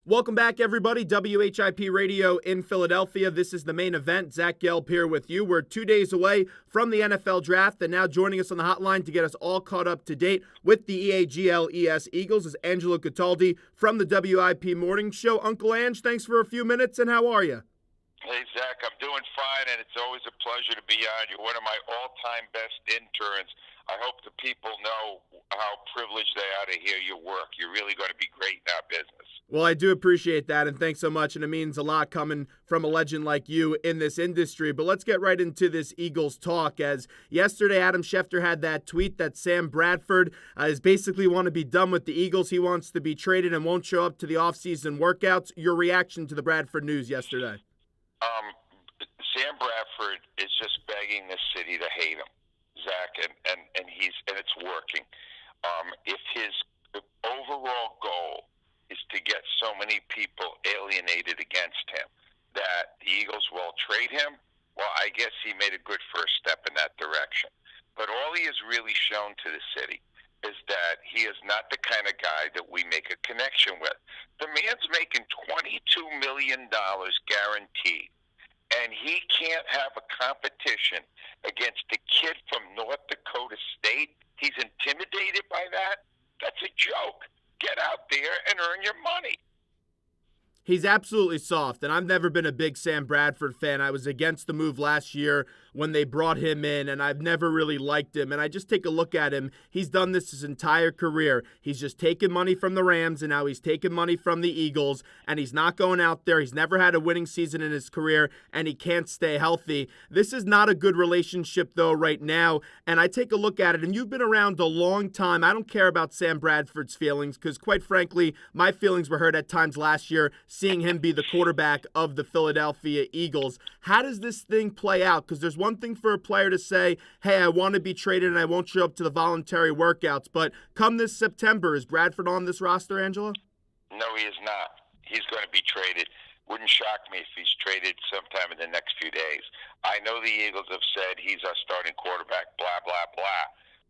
Welcome back, everybody. WHIP Radio in Philadelphia. This is the main event. Zach Gelb here with you. We're 2 days away from the NFL draft, and now joining us on the hotline to get us all caught up to date with the EAGLES Eagles is Angelo Cataldi from the WIP Morning Show. Uncle Ange, thanks for a few minutes, and how are you? Hey, Zach, I'm doing fine, and it's always a pleasure to be on. You're one of my all-time best interns. I hope the people know how privileged they are to hear your work. You're really going to be great in our business. Well, I do appreciate that, and thanks so much, and it means a lot coming from a legend like you in this industry. But let's get right into this Eagles talk, as yesterday Adam Schefter had that tweet that Sam Bradford is basically want to be done with the Eagles. He wants to be traded and won't show up to the offseason workouts. Your reaction to the Bradford news yesterday? Sam Bradford is just begging the city to hate him, Zach, and it's working. If his overall goal is to get so many people alienated against him that the Eagles will trade him, well, I guess he made a good first step in that direction. But all he has really shown to the city is that he is not the kind of guy that we make a connection with. The man's making $22 million guaranteed. And he can't have a competition against a kid from North Dakota State. He's intimidated by that. That's a joke. Get out there and earn your money. He's absolutely soft, and I've never been a big Sam Bradford fan. I was against the move last year when they brought him in, and I've never really liked him. And I just take a look at him. He's done this his entire career. He's just taken money from the Rams, and now he's taking money from the Eagles, and he's not going out there. He's never had a winning season in his career, and he can't stay healthy. This is not a good relationship, though, right now, and I take a look at it, and you've been around a long time. I don't care about Sam Bradford's feelings because, quite frankly, my feelings were hurt at times last year seeing him be the quarterback of the Philadelphia Eagles. How does this thing play out? Because there's one thing for a player to say, hey, I want to be traded and I won't show up to the voluntary workouts. But come this September, is Bradford on this roster, Angelo? No, he is not. He's going to be traded. Wouldn't shock me if he's traded sometime in the next few days. I know the Eagles have said he's our starting quarterback, blah, blah, blah.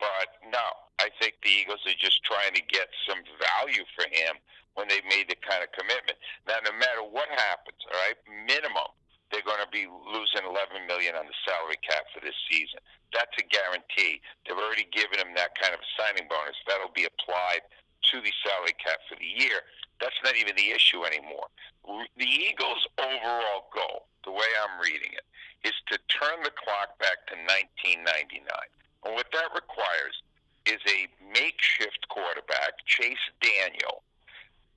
But no, I think the Eagles are just trying to get some value for him when they've made the kind of commitment. Now, no matter what happens, all right, minimum, they're going to be losing $11 million on the salary cap for this season. That's a guarantee. They've already given him that kind of a signing bonus. That'll be applied to the salary cap for the year. That's not even the issue anymore. The Eagles' overall goal, the way I'm reading it, is to turn the clock back to 1999. And what that requires is a makeshift quarterback, Chase Daniel,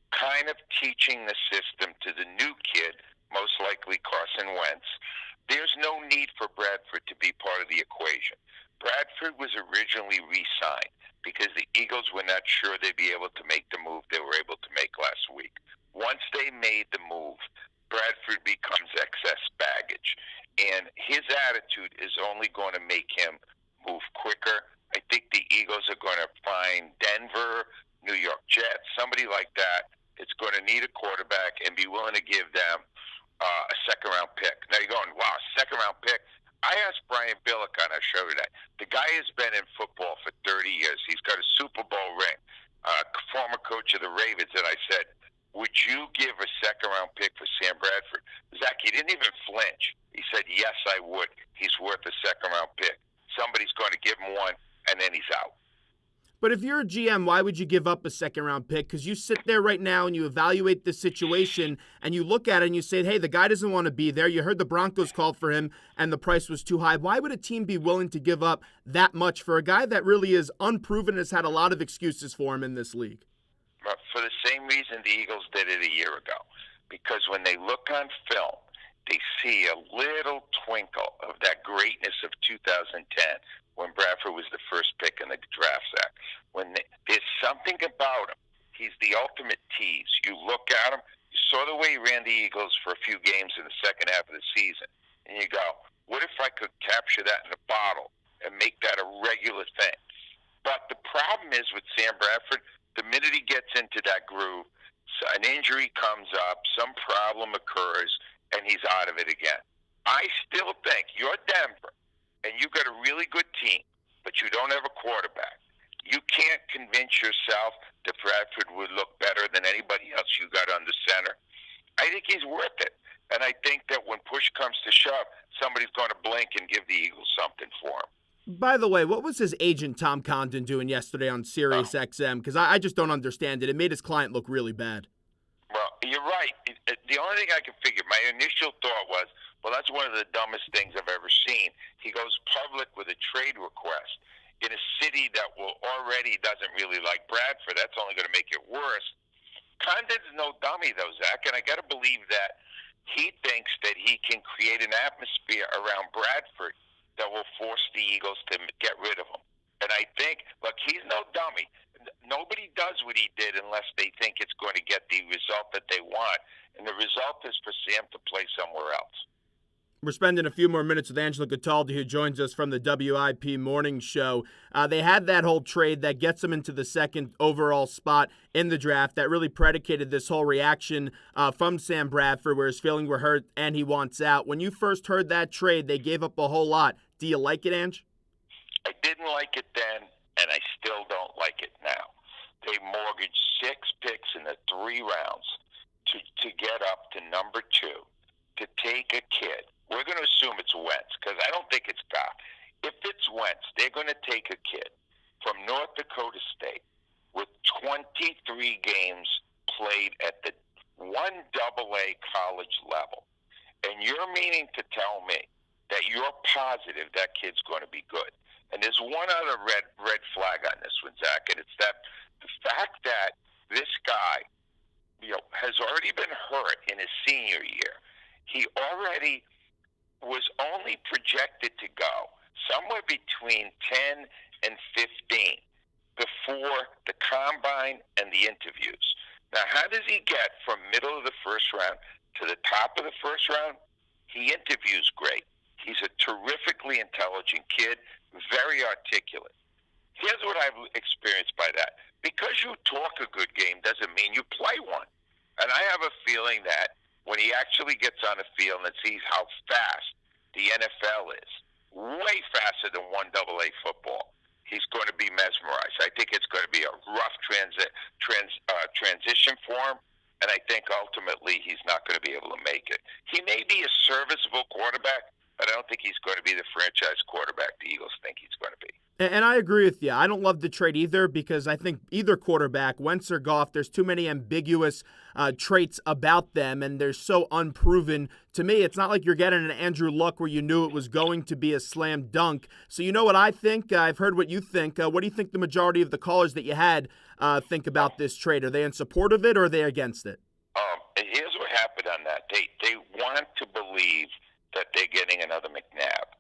kind of teaching the system to the new kid, most likely Carson Wentz. There's no need for Bradford to be part of the equation. Bradford was originally re-signed because the Eagles were not sure they'd be able to make the move they were able to make last week. Once they made the move, Bradford becomes excess baggage. And his attitude is only going to make him move quicker. I think the Eagles are going to find Denver, New York Jets, somebody like that. It's going to need a quarterback and be willing to give them a second-round pick. Now you're going, wow, second-round pick? I asked Brian Billick on our show today. The guy has been in football for 30 years. He's got a Super Bowl ring, former coach of the Ravens. And I said, would you give a second-round pick for Sam Bradford? Zach, he didn't even flinch. He said, yes, I would. He's worth a second-round pick. Somebody's going to give him one, and then he's out. But if you're a GM, why would you give up a second-round pick? Because you sit there right now and you evaluate the situation and you look at it and you say, hey, the guy doesn't want to be there. You heard the Broncos call for him and the price was too high. Why would a team be willing to give up that much for a guy that really is unproven, has had a lot of excuses for him in this league? For the same reason the Eagles did it a year ago. Because when they look on film, they see a little twinkle of that greatness of 2010 when Bradford was the first pick in the draft, Zach. There's something about him. He's the ultimate tease. You look at him, you saw the way he ran the Eagles for a few games in the second half of the season, and you go, what if I could capture that in a bottle and make that a regular thing? But the problem is with Sam Bradford, the minute he gets into that groove, an injury comes up, some problem occurs, and he's out of it again. I still think you're Denver, and you've got a really good team, but you don't have a quarterback. You can't convince yourself that Bradford would look better than anybody else you got under center. I think he's worth it. And I think that when push comes to shove, somebody's going to blink and give the Eagles something for him. By the way, what was his agent Tom Condon doing yesterday on Sirius XM? Because I just don't understand it. It made his client look really bad. Well, you're right. The only thing I can figure, my initial thought was, well, that's one of the dumbest things I've ever seen. He goes public with a trade request in a city that already doesn't really like Bradford. That's only going to make it worse. Condon's no dummy, though, Zach, and I got to believe that he thinks that he can create an atmosphere around Bradford that will force the Eagles to get rid of him. And I think, look, he's no dummy. Nobody does what he did unless they think it's going to get the result that they want. And the result is for Sam to play somewhere else. We're spending a few more minutes with Angelo Cataldi, who joins us from the WIP Morning Show. They had that whole trade that gets them into the second overall spot in the draft that really predicated this whole reaction from Sam Bradford, where his feelings were hurt and he wants out. When you first heard that trade, they gave up a whole lot. Do you like it, Ange? I didn't like it then, and I still don't like it now. They mortgaged 6 picks in the 3 rounds to get up to number 2 to take a kid. We're going to assume it's Wentz, because I don't think it's Goff. If it's Wentz, they're going to take a kid from North Dakota State with 23 games played at the 1AA college level. And you're meaning to tell me that you're positive that kid's going to be good. And there's one other red flag on this one, Zach, and it's that the fact that this guy, has already been hurt in his senior year. He already was only projected to go somewhere between 10 and 15 before the combine and the interviews. Now, how does he get from middle of the first round to the top of the first round? He interviews great. He's a terrifically intelligent kid, very articulate. Here's what I've experienced by that. Because you talk a good game doesn't mean you play one. And I have a feeling that when he actually gets on the field and sees how fast the NFL is, way faster than 1AA football, he's going to be mesmerized. I think it's going to be a rough transition for him, and I think ultimately he's not going to be able to make it. He may be a serviceable quarterback, but I don't think he's going to be the franchise quarterback the Eagles think he's going to be. And I agree with you. I don't love the trade either because I think either quarterback, Wentz or Goff, there's too many ambiguous traits about them, and they're so unproven. To me, it's not like you're getting an Andrew Luck where you knew it was going to be a slam dunk. So you know what I think? I've heard what you think. What do you think the majority of the callers that you had think about this trade? Are they in support of it or are they against it? Here's what happened on that. They want to believe that they're getting another McNabb.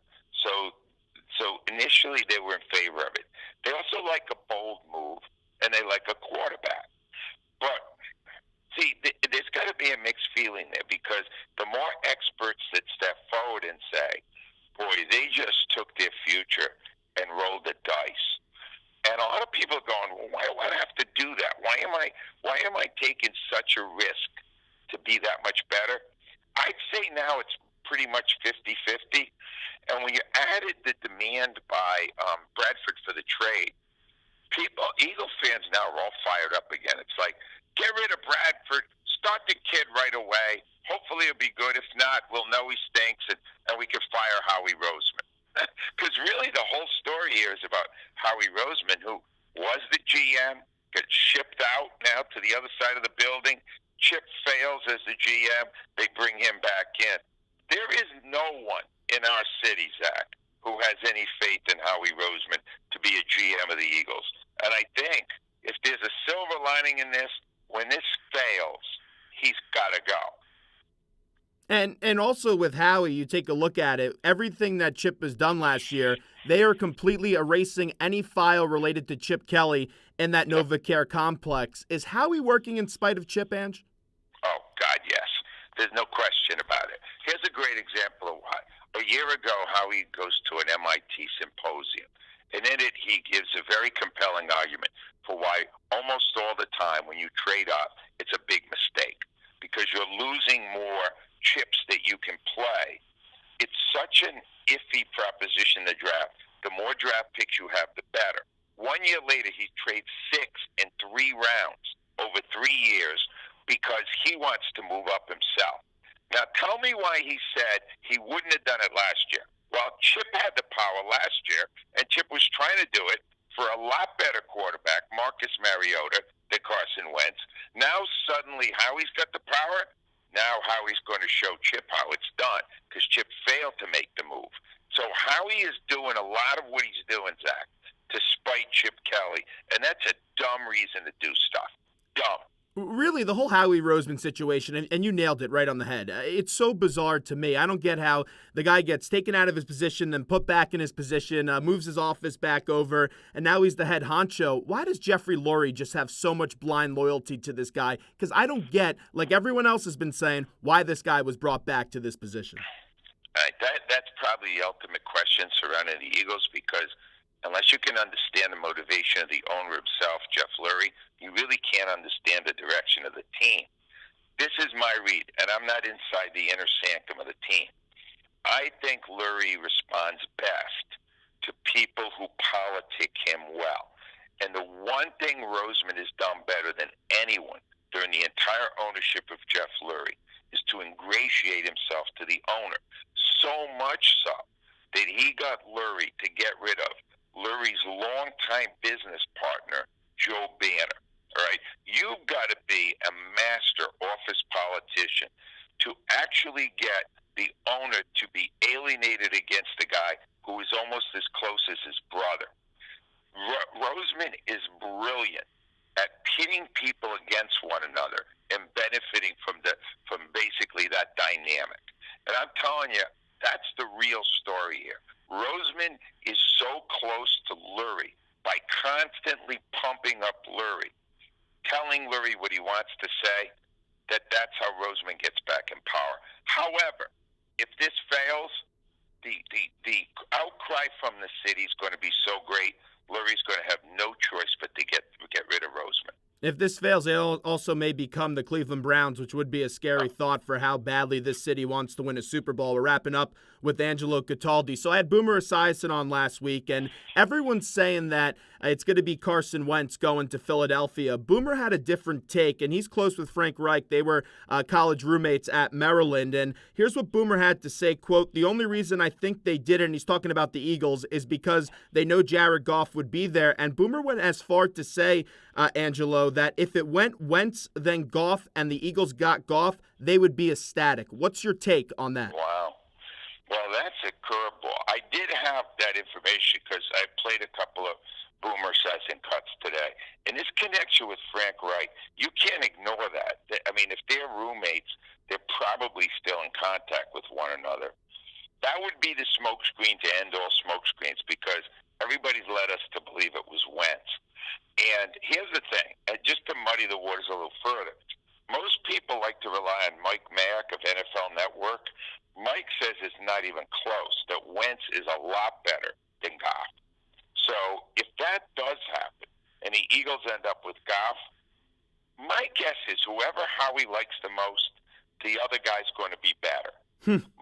So initially they were in favor of it. They also like a bold move, and they like a quarterback. But, see, there's got to be a mixed feeling there because the more experts that step forward and say, boy, they just took their future and rolled the dice. And a lot of people are going, well, why do I have to do that? Why am I taking such a risk to be that much better? I'd say now it's pretty much 50-50. And when you added the demand by Bradford for the trade, Eagle fans now are all fired up again. It's like, get rid of Bradford, start the kid right away. Hopefully it'll be good. If not, we'll know he stinks, and we can fire Howie Roseman. Because really the whole story here is about Howie Roseman, who was the GM, got shipped out now to the other side of the building. Chip fails as the GM. They bring him back in. There is no one in our city, Zach, who has any faith in Howie Roseman to be a GM of the Eagles. And I think if there's a silver lining in this, when this fails, he's got to go. And also with Howie, you take a look at it, everything that Chip has done last year, they are completely erasing any file related to Chip Kelly in that NovaCare complex. Is Howie working in spite of Chip, Ange? Oh, God, yes. There's no question about it. Here's a great example of why. A year ago, Howie goes to an MIT symposium, and in it he gives a very compelling argument for why almost all the time when you trade up, it's a big mistake because you're losing more chips that you can play. It's such an iffy proposition, the draft. The more draft picks you have, the better. 1 year later, he trades 6 in 3 rounds over 3 years because he wants to move up himself. Now, tell me why he said he wouldn't have done it last year. Well, Chip had the power last year, and Chip was trying to do it for a lot better quarterback, Marcus Mariota, than Carson Wentz. Now, suddenly, Howie's got the power. Now Howie's going to show Chip how it's done because Chip failed to make the move. So Howie is doing a lot of what he's doing, Zach, to spite Chip Kelly, and that's a dumb reason to do stuff. Dumb. Really, the whole Howie Roseman situation, and you nailed it right on the head. It's so bizarre to me. I don't get how the guy gets taken out of his position, then put back in his position, moves his office back over, and now he's the head honcho. Why does Jeffrey Lurie just have so much blind loyalty to this guy? Because I don't get, like everyone else has been saying, why this guy was brought back to this position. That's probably the ultimate question surrounding the Eagles because unless you can understand the motivation of the owner himself, Jeff Lurie, you really can't understand the direction of the team. This is my read, and I'm not inside the inner sanctum of the team. I think Lurie responds best to people who politic him well. And the one thing Roseman has done better than anyone during the entire ownership of Jeff Lurie is to ingratiate himself to the owner. So much so that he got Lurie to get rid of Lurie's longtime business partner, Joe Banner. All right, you've got to be a master office politician to actually get the owner to be alienated against the guy who is almost as close as his brother. Roseman is brilliant at pitting people against one another and benefiting from basically that dynamic. And I'm telling you, that's the real story here. Roseman is so close to Lurie by constantly pumping up Lurie, telling Lurie what he wants to say, that's how Roseman gets back in power. However, if this fails, the outcry from the city is going to be so great, Lurie's going to have no choice but to get rid of Roseman. If this fails, it also may become the Cleveland Browns, which would be a scary thought for how badly this city wants to win a Super Bowl. We're wrapping up with Angelo Cataldi. So I had Boomer Esiason on last week, and everyone's saying that it's going to be Carson Wentz going to Philadelphia. Boomer had a different take, and he's close with Frank Reich. They were college roommates at Maryland, and here's what Boomer had to say, quote, "The only reason I think they did it," and he's talking about the Eagles, "is because they know Jared Goff would be there." And Boomer went as far to say, Angelo, that if it went Wentz, then Goff, and the Eagles got Goff, they would be ecstatic. What's your take on that? Wow. Well, that's a curveball. I did have that information because I played a couple of Boomer Esiason cuts today. And this connection with Frank Reich, you can't ignore that. I mean, if they're roommates, they're probably still in contact with one another. That would be the smokescreen to end all smokescreens because everybody's led us to believe it was Wentz. And here's the thing, just to muddy the waters a little further, most people like to rely on Mike Mayock of NFL Network. Mike says it's not even close, that Wentz is a lot better than Goff. So if that does happen and the Eagles end up with Goff, my guess is whoever Howie likes the most, the other guy's going to be better.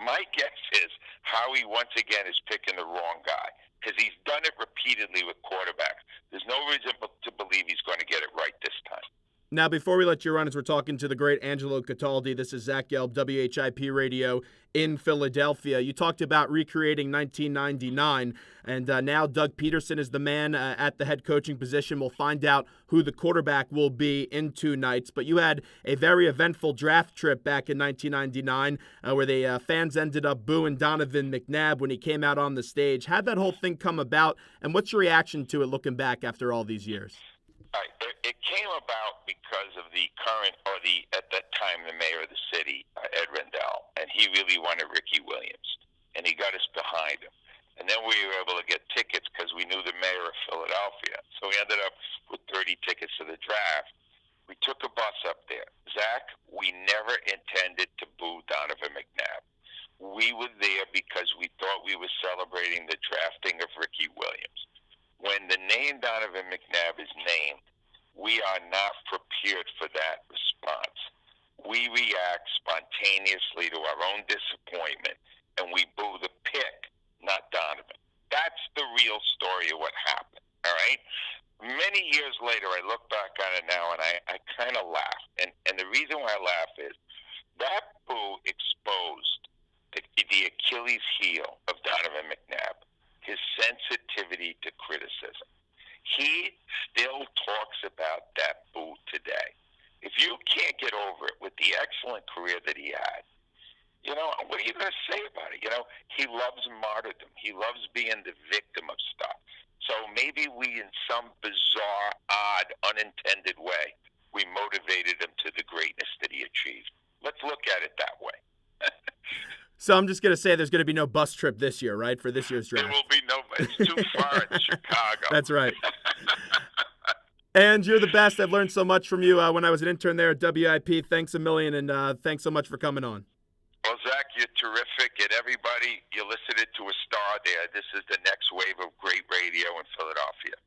My guess is Howie once again is picking the wrong guy because he's done it repeatedly with quarterbacks. There's no reason to believe he's going to get it right this time. Now, before we let you run, as we're talking to the great Angelo Cataldi, this is Zach Gelb, WHIP Radio in Philadelphia. You talked about recreating 1999, and now Doug Peterson is the man at the head coaching position. We'll find out who the quarterback will be in 2 nights. But you had a very eventful draft trip back in 1999 where the fans ended up booing Donovan McNabb when he came out on the stage. How'd that whole thing come about, and what's your reaction to it looking back after all these years? It came about because of the current, at that time, the mayor of the city, Ed Rendell, and he really wanted Ricky Williams, and he got us behind him. And then we were able to get tickets because we knew the mayor of Philadelphia. So we ended up with 30 tickets to the draft. We took a bus up there. Zach, we never intended to boo Donovan McNabb. We were there because we thought we were celebrating the drafting of Ricky Williams. When the name Donovan McNabb is named, we are not prepared for that response. We react spontaneously to our own disappointment, and we boo the pick, not Donovan. That's the real story of what happened, all right? right? Many years later, I look back on it now, and I kind of laugh. And the reason why I laugh is that boo exposed the Achilles heel of Donovan McNabb, his sensitivity to criticism. He still talks about that boo today. If you can't get over it with the excellent career that he had, what are you going to say about it? He loves martyrdom. He loves being the victim of stuff. So maybe we, in some bizarre, odd, unintended way, we motivated him to the greatness that he achieved. Let's look at it that way. So I'm just going to say there's going to be no bus trip this year, right, for this year's draft? There will be no. It's too far. It's Chicago. That's right. And you're the best. I've learned so much from you when I was an intern there at WIP. Thanks a million, and thanks so much for coming on. Well, Zach, you're terrific. And everybody, you're listening to a star there. This is the next wave of great radio in Philadelphia.